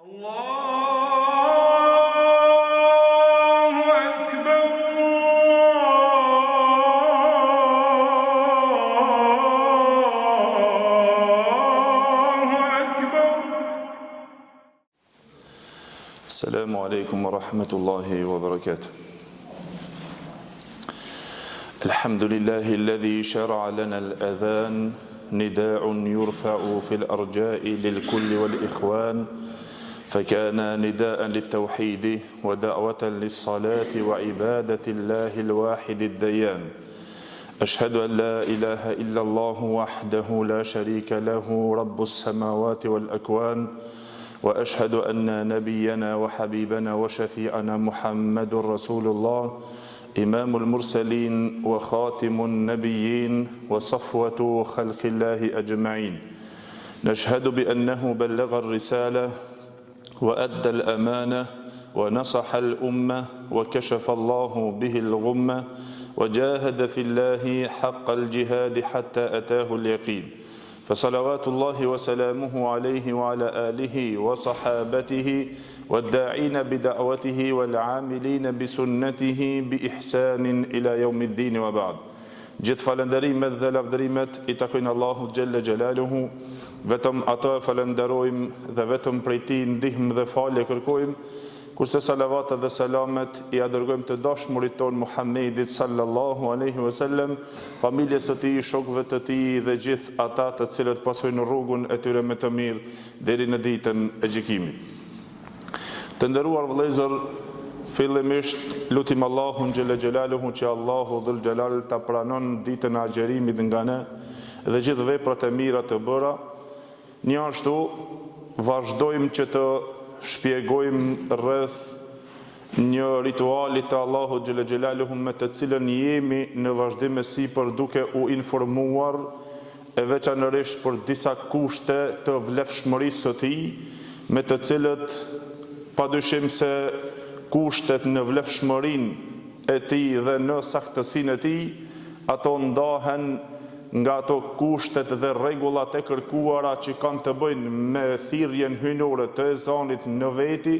Assalamu alaikum wa rahmatullahi wa barakatuh. Alhamdulillahi alladhi shara'a lana al-adhan نداء يرفع في الأرجاء للكل والإخوان فكان نداء للتوحيد ودعوة للصلاة وعبادة الله الواحد الديان أشهد أن لا إله إلا الله وحده لا شريك له رب السماوات والأكوان وأشهد أن نبينا وحبيبنا وشفيعنا محمد رسول الله إمام المرسلين وخاتم النبيين وصفوة خلق الله أجمعين نشهد بأنه بلغ الرسالة وأدى الأمانة ونصح الأمة وكشف الله به الغمة وجاهد في الله حق الجهاد حتى أتاه اليقين فصلوات الله وسلامه عليه وعلى آله وصحابته والداعين بدعوته والعاملين بسنته بإحسان إلى يوم الدين وبعد gjithë falënderimet dhe lavdërimet I takojnë Allahut Gjelle Gjelaluhu, vetëm ata falenderojmë dhe vetëm prej Tij ndihmë dhe falje kërkojmë, kurse salavatet dhe selamet I dërgojmë të dashmurit ton Muhammedit sallallahu alaihi wasallam, familjes së tij, shokëve të tij dhe gjithë ata të cilët pasojnë rrugën e tyre me të mirë deri në ditën e gjykimit. Të nderuar vëllezër, fillimisht lutim Allahun Gjelle Gjelaluhu që Allahu Dhul Gjelal ta pranon ditën e agjerimit nga ne dhe gjithë veprat e mira të bëra. Një ashtu vazhdojmë që të shpjegojmë rreth një rituali të Allahu Gjelle Gjelaluhu me të cilën jemi në vazhdim sipër duke u informuar e veçanërisht për disa kushte të vlefshmërisë së tij, me të cilët padyshim se kushtet në vlefshmërinë e tij dhe në saktësinë e tij, ato ndahen nga ato kushtet dhe rregullat e kërkuara që kanë të bëjnë me thirrjen hyjnore të ezanit në veti,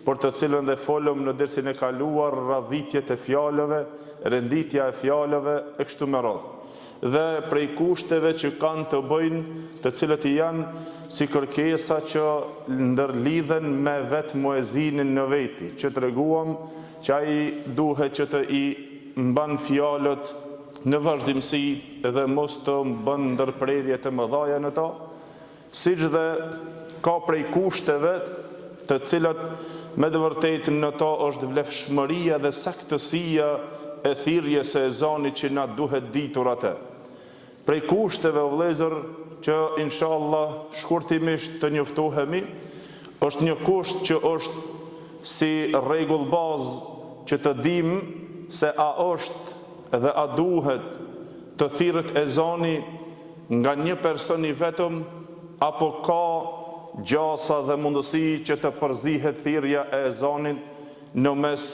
për të cilën dhe folëm në dersin e kaluar, radhitjet e fjalëve, renditja e fjalëve e kështu me radhë. Dhe prej kushteve që kanë të bëjnë, të cilët janë si kërkesa që ndërlidhen me vetë muezinin në veti, që treguam që ai duhet që të I mban fjalët në vazhdimsi dhe mos të bën ndërprerje të mëdha në to, siç dhe ka prej kushteve të cilat me të vërtetë në to është vlefshmëria dhe saktësia e thirrjes së ezanit që na duhet ditur atë. Prej kushteve o vëllezër që inshallah shkurtimisht të njoftohemi, është një kusht që është si rregull bazë që të dimë se a është dhe a duhet të thirret ezani nga një person I vetëm apo ka gjasa dhe mundësi që të përzihet thirrja e ezanit në mes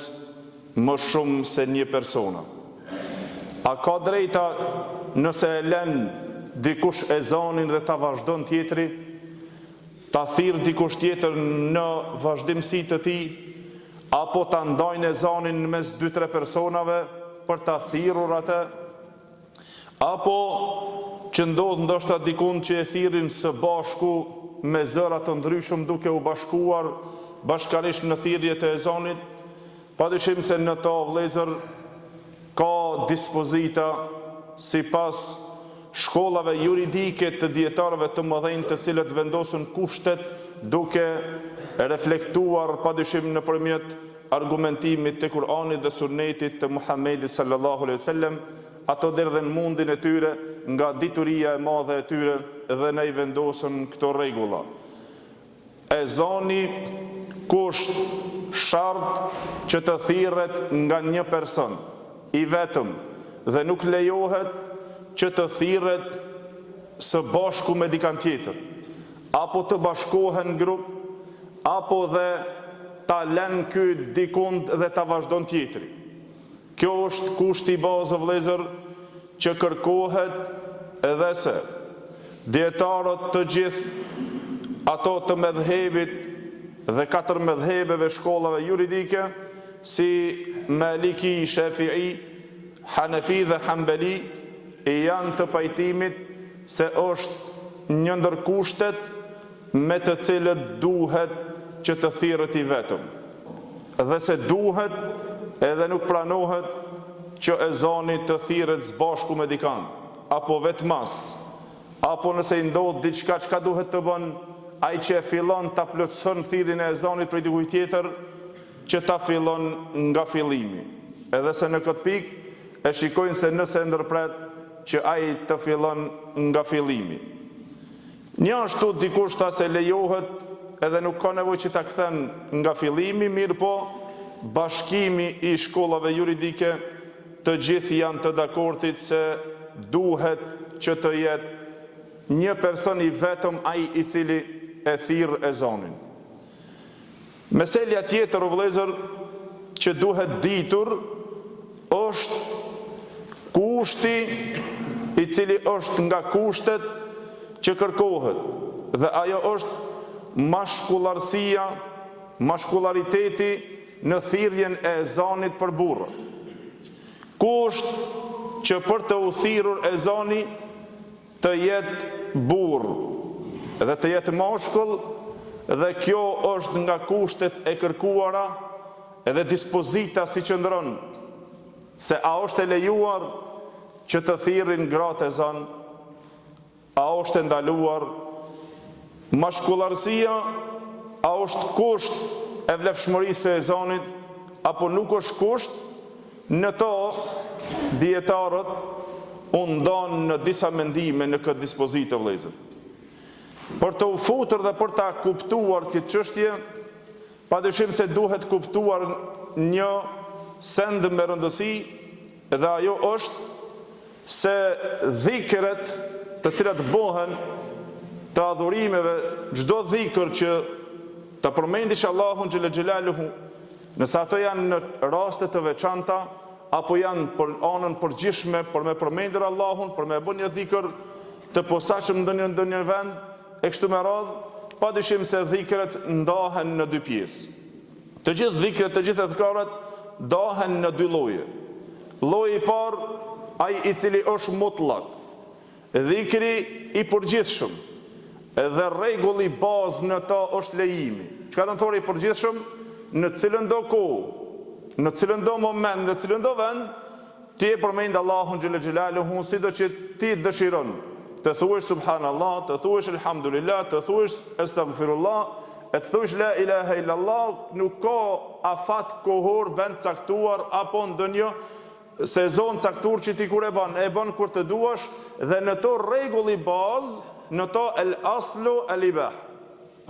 më shumë se një persona. A ka drejta nëse e lën dikush ezanin dhe ta vazhdon tjetri, ta thirr dikush tjetër në vazhdimsi të tij, apo ta ndajnë ezanin mes 2-3 personave për ta thirrur atë, apo që ndodh ndoshta dikun që e thirrin së bashku me zëra të ndryshëm duke u bashkuar bashkarisht në thirrje të ezanit, padyshim se në to vëllezër ka dispozita sipas shkollave juridike të dietarëve të mëdhenj të cilët vendosin kushtet duke reflektuar padyshim nëpërmjet argumentimit të Kur'anit dhe Sunetit të Muhammedit sallallahu alaihi wasallam, ato derdhen mundin e tyre nga dituria e madhe e tyre dhe ne I vendosën këto rregulla. Ezani kusht shart që të thirret nga një person I vetëm dhe nuk lejohet që të thirret së bashku me dikant tjetër, apo të bashkohen grup, apo dhe ta lën ky dikund dhe ta vazhdon tjetri. Kjo është kushti I bazë vëllezër që kërkohet edhe se dietarët të gjithë ato të medhhebit dhe 4 mëdhëbeve shkollave juridike si Maliki, Shafi'i, Hanefi dhe Hanbali janë të pajtimit se është një ndër kushtet me të cilët duhet që të thirret i vetëm, dhe se duhet edhe nuk pranohet që ezani të thirret së bashku me dikant, apo vetmas, apo nëse i ndodh diçka çka duhet të bën ai që e fillon ta plotëson thirrjen e ezanit për dikujt tjetër, që ta fillon nga fillimi. Edhe se në këtë pikë e shikojnë se nëse ndërpret që ai të fillon nga fillimi. Një ashtu dikush tha se lejohet edhe nuk ka nevojë që ta kthen nga fillimi, mirë po bashkimi i shkollave juridike të gjithë janë të dakordit se duhet që të jetë një person i vetëm ai i cili e thirr ezanin. Meselja tjetër, o vëllezër, që duhet ditur është kushti i cili është nga kushtet që kërkohet, dhe ajo është mashkullarësia, mashkullariteti në thirrjen e ezanit për burrë. Kusht që për të u thirrur ezani të jetë burrë dhe të jetë mashkull, dhe kjo është nga kushtet e kërkuara edhe dispozita si qëndron, se a është e lejuar që të thirrin gratë ezan, a është ndaluar mashkullarësia, a është kusht e vlefshmërisë e ezanit, apo nuk është kusht. Në to dietarët u ndan në disa mendime në këtë dispozitë, vëllezër. Për të u futur dhe për ta kuptuar këtë çështje, padyshim se duhet kuptuar një send me rëndësi, dhe ajo është se dhikret të cilat bëhen të adhurimeve, çdo dhikr që të përmendish Allahun xhel xhelaluhu, nëse ato janë në raste të veçanta apo janë për anën përgjithshme për me përmendur Allahun, për me bën një dhikr të posaçëm në ndonjë vend e kështu me radhë, padyshim se dhikret ndahen në dy pjesë. Të gjithë dhikret, të gjithë adhkarat ndahen në dy lloje. Lloji i parë, ai i cili është mutlak, dhikri i përgjithshëm, dhe rregulli bazë në to është lejimi. Çka do të thotë i përgjithshëm? Në cilën do kohë, në cilën do moment, në cilën do vend, ti e përmend Allahun xhel xhelaluhu sido që ti dëshiron. Të thuash subhanallah, të thuash elhamdulillah, të thuash astaghfirullah, e të thuash la ilaha illallah, nuk ka afat kohor, vend caktuar apo ndonjë sezon caktuar që ti kur e bën kur të duash, dhe në to rregulli bazë, në to el aslu el ibah.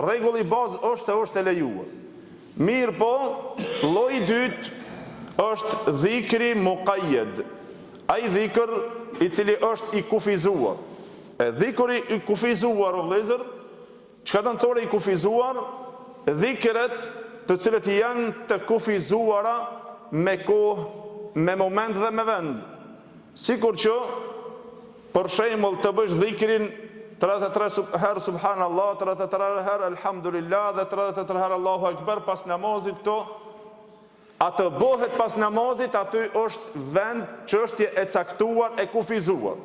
Rregulli bazë është se është e lejuar. Mirë po, lloji i dytë është dhikri muqayyad. Ai dhikr i cili është i kufizuar. Dhikri i kufizuar, o vëllezër, çka do të thotë i kufizuar? Dhikret të cilët janë të kufizuara me kohë, me moment dhe me vend. Sikur që, për shembull, të bësh dhikrin 33 herë subhanallah, 33 herë elhamdulillah dhe 33 herë Allahu akbar pas namazit, këto atë bëhet pas namazit, aty është vend çështje e caktuar, e kufizuar.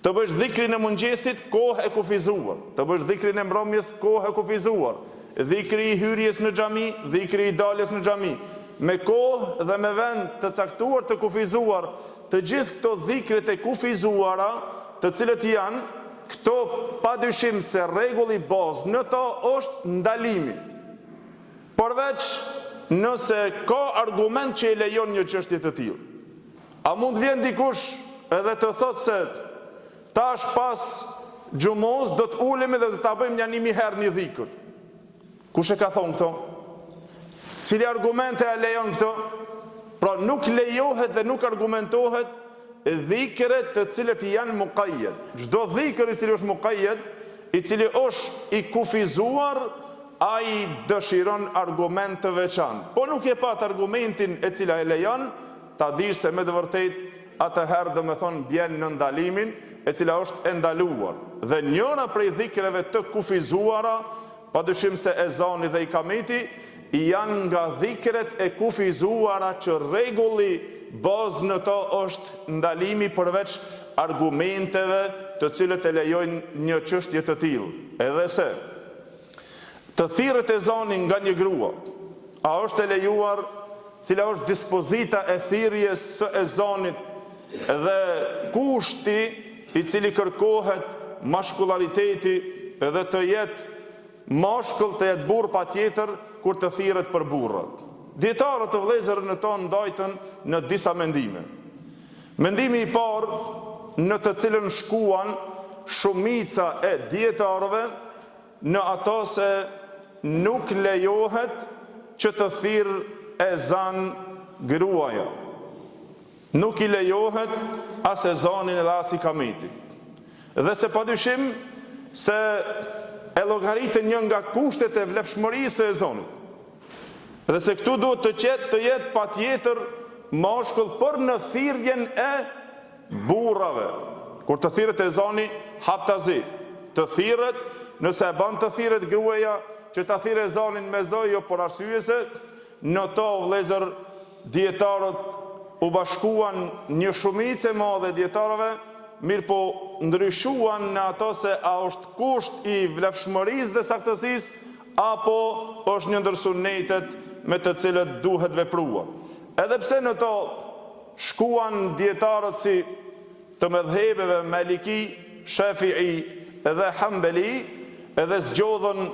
Të bësh dhikrin e mëngjesit, kohë e kufizuar. Të bësh dhikrin e mbrëmjes, kohë e kufizuar. Dhikri i hyrjes në xhami, dhikri i daljes në xhami, me kohë dhe me vend të caktuar, të kufizuar. Të gjithë këto dhikret e kufizuara, të cilët janë këto, padyshim se rregulli bazë në to është ndalimi. Përveç nëse ka argument që e lejon një çështje të tillë. A mund vjen dikush edhe të thotë se tash pas xhumos do të ulemi dhe do ta bëjmë një 1000 herë një dhikr? Kush e ka thonë këto? Cili argumente e lejon këto? Pra nuk lejohet dhe nuk argumentohet dhikret të cilët janë muqayyad. Çdo dhikr i cili është muqayyad, i cili është i kufizuar, ai dëshiron argument të veçantë. Po nuk e pat argumentin e cila e lejon, ta dish se me të vërtetë atëherë do të thonë bjen në ndalimin e cila është e ndaluar. Dhe njëra prej dhikreve të kufizuara padyshim se ezani dhe ikameti janë nga dhikret e kufizuara që rregulli bazë në to është ndalimi përveç argumenteve të cilët e lejojnë një çështje të tillë. Edhe se të thirret ezanin nga një grua, a është e lejuar, cila është dispozita e thirrjes së ezanit dhe kushti i cili kërkohet mashkullariteti edhe të jetë mashkull të jetë burr patjetër kur të thirret për burrat. Dietarët të vëllezër në to ndajtën në disa mendime. Mendimi i parë në të cilën shkuan shumica e dietarëve në ato se nuk lejohet që të thirr ezan gruaja. Nuk i lejohet as ezanin edhe as ikametin. Dhe se padyshim se e llogaritën një nga kushtet e vlefshmërisë së ezanit. Dhe se këtu duhet të jetë patjetër mashkull për në thirrjen e burrave. Kur të thirret ezani haptazi, të thirret, nëse e bën të thirret gruaja, që ta thirrë ezanin me zë, jo por arsye se në to vëllezër dietarët u bashkuan një shumicë e madhe dietarëve, mirë po ndryshuan në ato se a është kusht i vlefshmërisë dhe saktësisë apo është një ndër sunetet me të cilët duhet vepruar. Edhe pse në to shkuan dietarët si të mëdhëbeve Maliki, Shafi'i dhe Hambeli, edhe zgjodhën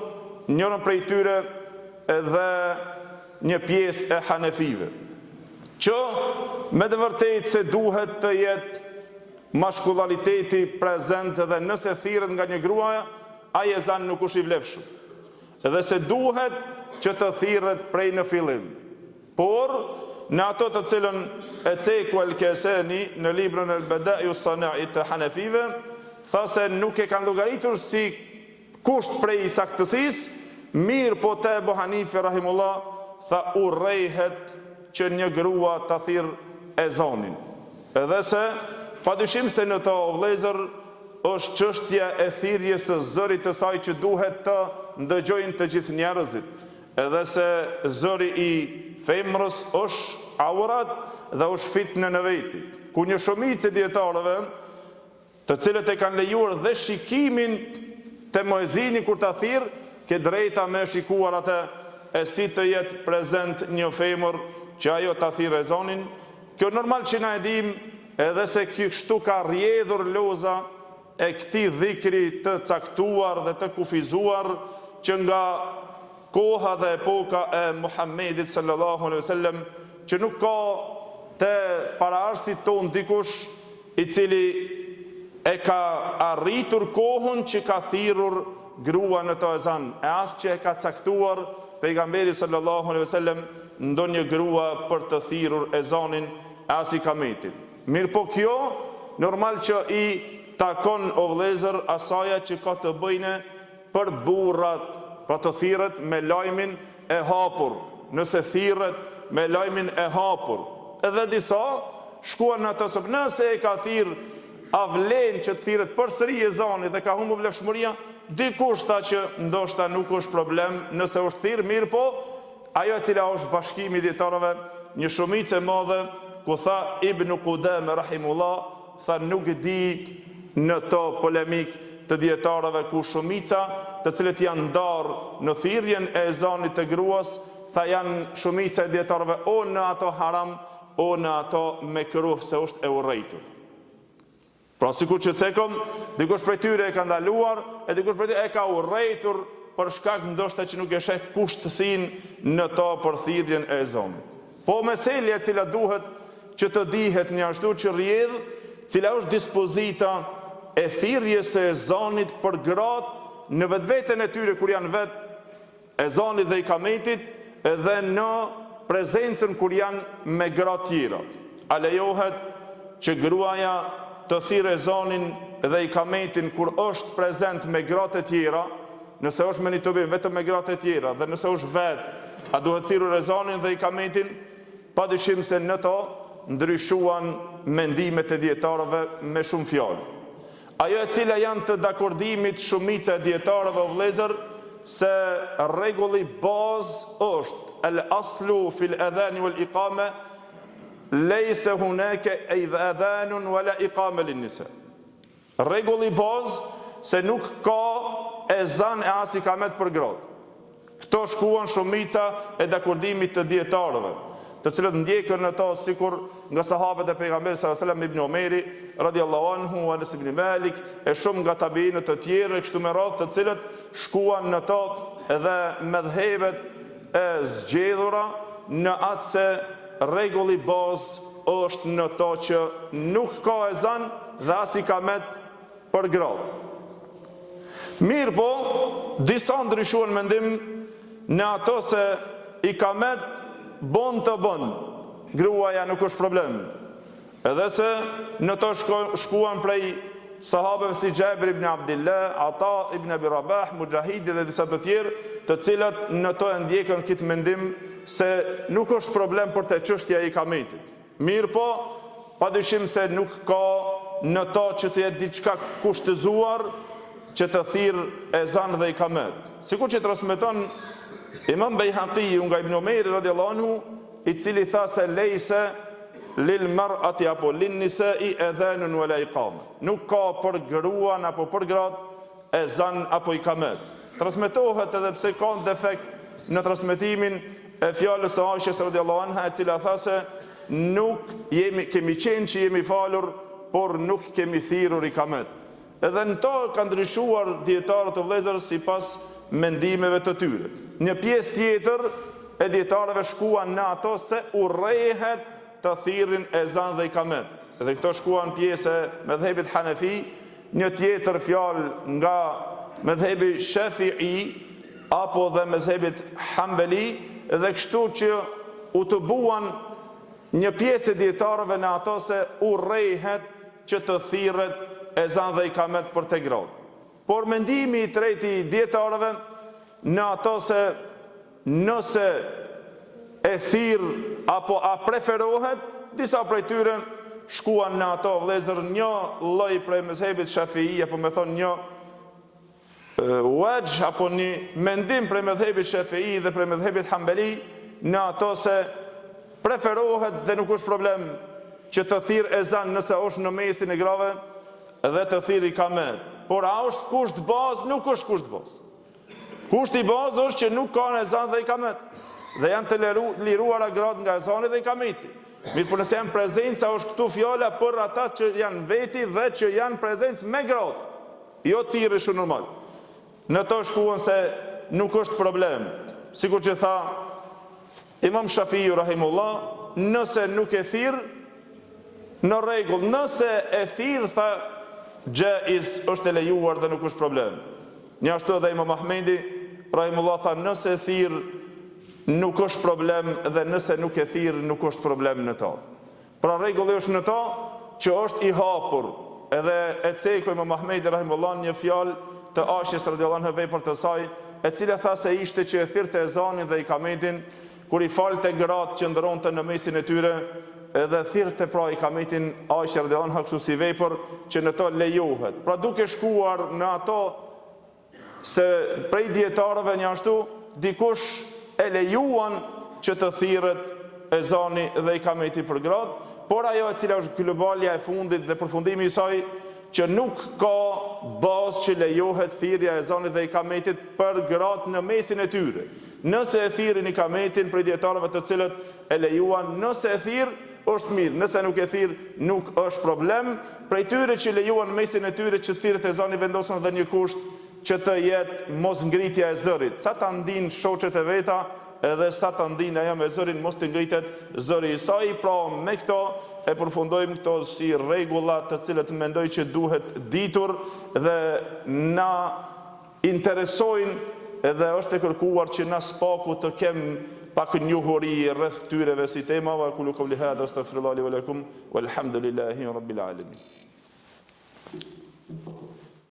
njërën prej tyre edhe një pjesë e Hanefive, që me të vërtetë se duhet të jetë mashkullariteti prezent edhe nëse thirret nga një gruaja, ai ezan nuk është i vlefshëm. Edhe se duhet që të thirret prej në fillim. Por në ato të cilën e Ceku el-Keseni në librin el-Bada'i us-Sana'i të Hanefive, tha se nuk e kanë llogaritur si kusht prej saktësisë, mirë po te Ebu Hanife rahimullah tha urrejhet që një grua të thirr ezanin. Edhe se padyshim se në to vëllezër është çështja e thirrjes së zërit të saj që duhet të ndëgjojnë të gjithë njerëzit. Edhe se zëri i femrës është aurat dhe është fitnë në veti. Ku një shumicë e dietarëve, të cilët e kanë lejuar dhe shikimin të muezini kur ta thirr, ke drejta me shikuar atë e si të jetë prezent një femër që ajo ta thirr ezanin. Kjo normal që na e dim, edhe se kështu ka rrjedhur loza e këtij dhikri të caktuar dhe të kufizuar që nga koha dhe epoka e Muhammedit sallallahu alaihi wasallam, që nuk ka të paraardhësit ton dikush i cili e ka arritur kohën që ka thirrur grua në të ezan, e as që e ka caktuar pejgamberi sallallahu alaihi wasallam ndonjë grua për të thirrur ezanin as ikametin. Mirë po kjo, normal që i takon o vëllezër asaja që ka të bëjnë për burrat, pra të thirret me lajmin e hapur, nëse thirret me lajmin e hapur. Edhe disa shkuan në ato sop, nëse e ka thirr a vlen që të thirret përsëri ezani dhe ka humbur vlefshmëria, dikush tha që ndoshta nuk është problem nëse është thirr, mirë po ajo e cila është bashkimi i dietarëve, një shumicë e madhe, ku tha Ibn Qudame rahimullah, tha nuk di në to polemik të dietarëve ku shumica të cilët janë ndarë në thirrjen e ezanit të gruas, tha janë shumica e dietarëve o në ato haram o në ato mekruh, se është e urrejtur. Pra sikur që cekëm, dikush prej tyre e ka ndaluar, e dikush prej tyre e ka urrejtur për shkak ndoshta që nuk e sheh kushtësinë në to për thirrjen e ezanit. Po meselja e cila duhet që të dihet një ashtu që rrjedh, cila është dispozita e thirrjes së ezanit për gratë në vetveten e tyre kur janë vet ezanit dhe ikametit, edhe në prezencën kur janë me gratë tjera. A lejohet që gruaja të thirrë ezanin dhe ikametin kur është prezent me gratë e tjera, nëse është me një të bëjmë vetëm me gratë e tjera, dhe nëse është vetë, a duhet thirrur ezanin dhe ikametin? Padyshim se në to ndryshuan mendimet e dietarëve me shumë fjalë. Ajo e cila janë të dakordimit shumica e dietarëve o vëllezër, se rregulli bazë është el aslu fil adhan wal iqama lejse hunake adhanun wala iqama lin nisa. Rregulli bazë se nuk ka ezan e as ikamet për gratë. Këto shkuan shumica e dakordimit të dietarëve, të cilët ndjekën në to sikur nga sahabët e pejgamberit sallallahu alajhi wasallam, Ibn Omeri radhiyallahu anhu, Anas ibn Malik, e shumë nga tabiinët të tjerë kështu me radhë, të cilët shkuan në to edhe mëdhëbet e zgjedhura në atë se rregulli bazë është në to që nuk ka ezan dhe as ikamet për gratë. Mirë po, disa ndryshuan mendim në ato se ikamet bon të bon, gruaja nuk është problem. Edhe se në to shkuan prej sahabëve si Jabir ibn Abdillah, Ata ibn Abi Rabah, Mujahidi dhe disa të tjerë, të cilët në to e ndjekën këtë mendim se nuk është problem për të çështja e ikametit. Mirë po, padyshim se nuk ka në to që të jetë diçka kushtëzuar që të thirr ezan dhe ikamet. Sikur që transmeton Imam Bejhaqi nga Ibn Omeri radhiyallahu anhu, i cili tha se lejse lil mar'ati apo lin nisa'i adhanun wala iqama. Nuk ka për gruan apo për gratë ezan apo ikamet. Transmetohet edhe pse ka defekt në transmetimin e fjalës së Aishës radhiyallahu anha, e cila tha se nuk kemi qenë që jemi falur, por nuk kemi thirrur ikamet. Edhe në to ka ndryshuar dietarët e vëllezër sipas mendimeve të tyre. Një pjesë tjetër e dietarëve shkuan në ato se urrehet të thirrin ezan dhe ikamet. Dhe këto shkuan pjesë e mëdhëbit Hanefi, një tjetër fjalë nga mëdhëbi Shafi'i apo dhe mëdhëbit Hanbali, dhe kështu që u të buan një pjesë e dietarëve në ato se urrehet që të thirret ezan dhe ikamet për të gratë. Por mendimi i tretë i dietarëve në ato se nëse e thirr apo a preferohet, disa prej tyre shkuan në ato vëllezër një lloj prej mezhebit Shafi'i, apo më thon një wajh apo një mendim prej mezhebit Shafi'i dhe prej mezhebit Hanbali, në ato se preferohet dhe nuk është problem që të thirr ezan nëse është në mesin e grave dhe të thirr ikamet. Por a është kusht bazë? Nuk është kusht bazë. Kushti bazë është që nuk ka ezan dhe ikamet, dhe janë të liruara gratë nga ezani dhe ikameti. Mirë, por nëse janë prezenca, është këtu fjala për ata që janë veti dhe që janë prezencë me gratë, jo thirrje shumë normal. Në to shkuan se nuk është problem. Sikur që tha Imam Shafi'i rahimullah, nëse nuk e thirr, në rregull, nëse e thirr, tha jaiz, është e lejuar dhe nuk është problem. Një ashtu edhe Imam Ahmedi rahimullah tha nëse thirr nuk është problem dhe nëse nuk e thirr nuk është problem në to. Pra rregulli është në to që është i hapur. Edhe e cekoi Imam Ahmedi rahimullah një fjalë të Aishës radhiyallahu anha vepër të saj, e cila tha se ishte që e thirrte ezanin dhe ikametin kur i falte gratë që ndronte në mesin e tyre, edhe thirrte pra ikametin Aisha radhiyallahu anha kështu si vepër që në to lejohet. Pra duke shkuar në ato se prej dietarëve një ashtu dikush e lejuan që të thirret ezani dhe ikameti për gratë, por ajo e cila është globalja e fundit dhe përfundimi i saj, që nuk ka bazë që lejohet thirrja e ezanit dhe ikametit për gratë në mesin e tyre. Nëse e thirrin ikametin prej dietarëve të cilët e lejuan, nëse e thirr është mirë, nëse nuk e thirr nuk është problem. Prej tyre që lejuan mesin e tyre që thirret ezani vendosën dhe një kusht që të jetë mos ngritja e zërit. Sa ta ndin shoqet e veta, edhe sa ta ndin ajo me zërin, mos të ngritet zëri i saj. Pra me këto e përfundojmë këto si rregulla të cilët mendoj që duhet ditur dhe na interesojnë, edhe është e kërkuar që na spaku të kem pak njohuri rreth këtyreve si tema. Wa qulu qawli hadha astaghfirullahi wa lakum walhamdulillahi rabbil alamin.